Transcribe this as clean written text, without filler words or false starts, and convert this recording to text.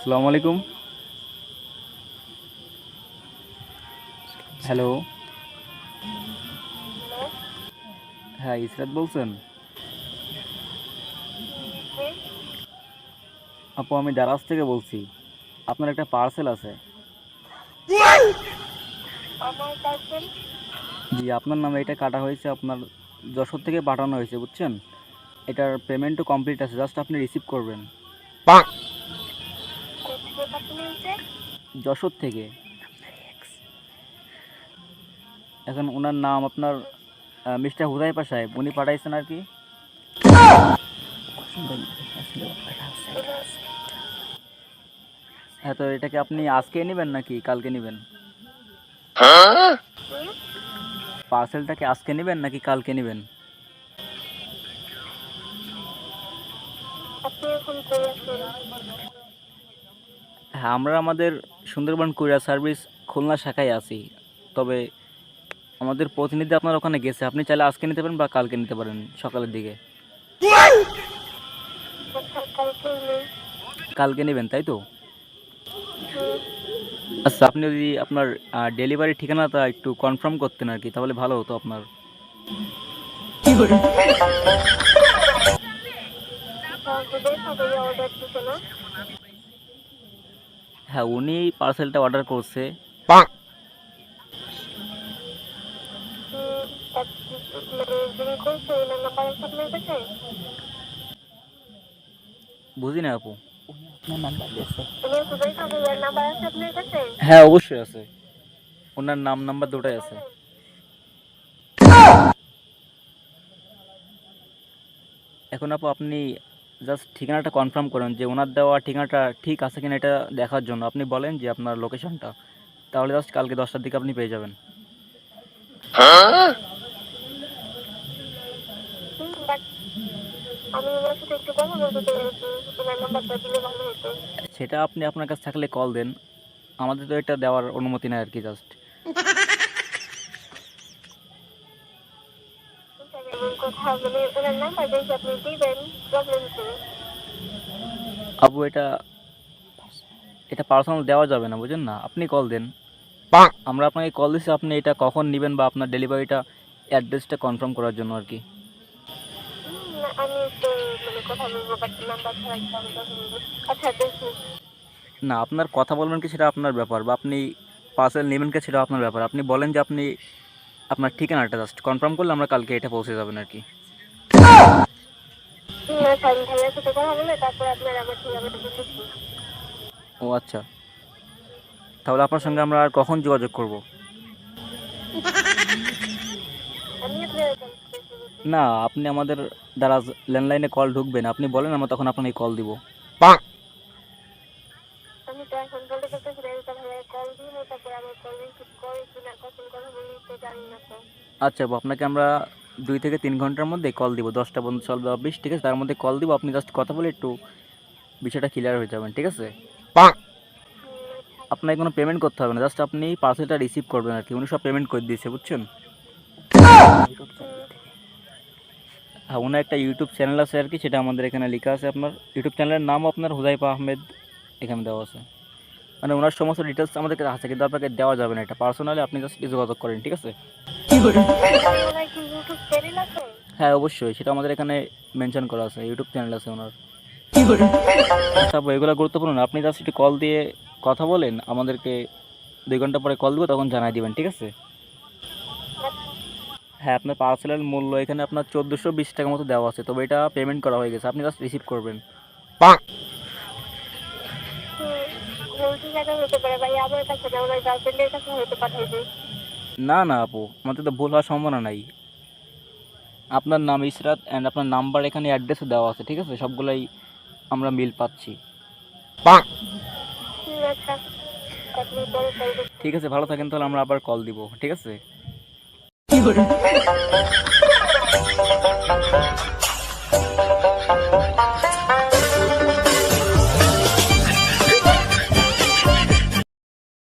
আসসালামু আলাইকুম। হ্যালো। হ্যাঁ, ইসরাত বলছেন? আপু, আমি দারাজ থেকে বলছি। আপনার একটা পার্সেল আছে। জি, আপনার নামে এটা কাটা হয়েছে। আপনার যশোর থেকে পাঠানো হয়েছে, বুঝছেন? এটার পেমেন্টও কমপ্লিট আছে, জাস্ট আপনি রিসিভ করবেন। যশোর থেকে। এখন ওনার নাম আপনার মিস্টার হুদাইপা সাহেব, উনি পাঠাইছেন আর কি। হ্যাঁ, তো এটাকে আপনি আজকে নেবেন নাকি কালকে নেবেন? পার্সেলটাকে আজকে নেবেন নাকি কালকে নেবেন? হ্যাঁ, আমরা আমাদের সুন্দরবন কুরিয়ার সার্ভিস খুলনা শাখায় আছি। তবে আমাদের প্রতিনিধি আপনার ওখানে গেছে। আপনি চাইলে আজকে নিতে পারেন বা কালকে নিতে পারেন সকালের দিকে। কালকে নেবেন, তাই তো? আচ্ছা, আপনি যদি আপনার ডেলিভারি ঠিকানাটা একটু কনফার্ম করতেন আর কি, তাহলে ভালো হতো আপনার। হ্যাঁ, উনি পার্সেলটা অর্ডার করছে। বুঝি না আপু। হ্যাঁ, অবশ্যই আছে। ওনার নাম নাম্বার দুটাই আছে। এখন আপু, আপনি জাস্ট ঠিকানাটা কনফার্ম করেন যে ওনার দেওয়া ঠিকানাটা ঠিক আছে কিনা, এটা দেখার জন্য আপনি বলেন যে আপনার লোকেশনটা। তাহলে জাস্ট কালকে 10টার দিকে আপনি পেয়ে যাবেন। সেটা আপনি আপনার কাছে থাকলে কল দেন। আমাদের তো এটা দেওয়ার অনুমতি নেই আর কি, জাস্ট। আপু, এটা এটা পার্সোনাল দেওয়া যাবে না, বুঝেন না? আপনি কল দেন। আমরা আপনাকে কল দিচ্ছি, আপনি এটা কখন নেবেন বা আপনার ডেলিভারিটা অ্যাড্রেসটা কনফার্ম করার জন্য আর কি। না, আপনার কথা বলবেন কি সেটা আপনার ব্যাপার, বা আপনি পার্সেল নেবেন কি সেটা আপনার ব্যাপার। আপনি বলেন যে আপনি আপনার ঠিকানাটা জাস্ট কনফার্ম করলে আমরা কালকে এটা পৌঁছে যাবেন আর কি। ও আচ্ছা, তাহলে আপনার সঙ্গে আমরা আর কখন যোগাযোগ করব? না, আপনি আমাদের দ্বারা ল্যান্ডলাইনে কল ঢুকবেন, আপনি বলেন, আমরা তখন আপনাকে কল দিব। আচ্ছা আপু, আপনাকে আমরা 2 থেকে 3 ঘন্টার মধ্যে কল দিব। 10টা পর্যন্ত চলবে অফিস, ঠিক আছে? তার মধ্যে কল দিব, আপনি জাস্ট কথা বলে একটু বিষয়টা ক্লিয়ার হয়ে যাবেন, ঠিক আছে? আপনাকে কোনো পেমেন্ট করতে হবে না, জাস্ট আপনি পার্সেলটা রিসিভ করবেন আর কি। উনি সব পেমেন্ট করে দিয়েছে, বুঝছেন? হ্যাঁ, ওনার একটা ইউটিউব চ্যানেল আছে আর কি, সেটা আমাদের এখানে লেখা আছে। আপনার ইউটিউব চ্যানেলের নাম আপনার হুদাইফা আহমেদ এখানে দেওয়া আছে। মানে ওনার সমস্ত ডিটেলস আমাদের কাছে আছে, কিন্তু আপনাকে দেওয়া যাবে না এটা পার্সোনালি। আপনি জাস্ট যোগাযোগ করেন, ঠিক আছে? হ্যাঁ, অবশ্যই, সেটা আমাদের এখানে মেনশন করা আছে, ইউটিউব চ্যানেল আছে ওনার। আচ্ছা আপু, এগুলো গুরুত্বপূর্ণ না। আপনি জাস্ট একটু কল দিয়ে কথা বলেন আমাদেরকে। 2 ঘন্টা পরে কল দিব, তখন জানাই দিবেন, ঠিক আছে? হ্যাঁ, আপনার পার্সেলের মূল্য এখানে আপনার 1420 টাকা মতো দেওয়া আছে, তবে এটা পেমেন্ট করা হয়ে গেছে, আপনি জাস্ট রিসিভ করবেন। না না আপু, আমাদের তো ভুল হওয়ার সম্ভাবনা নাই। আপনার নাম ইসরাত অ্যান্ড আপনার নাম্বার এখানে অ্যাড্রেসও দেওয়া আছে, ঠিক আছে? সবগুলাই আমরা মিল পাচ্ছি। ঠিক আছে, ভালো থাকেন তাহলে। আমরা আবার কল দিব, ঠিক আছে?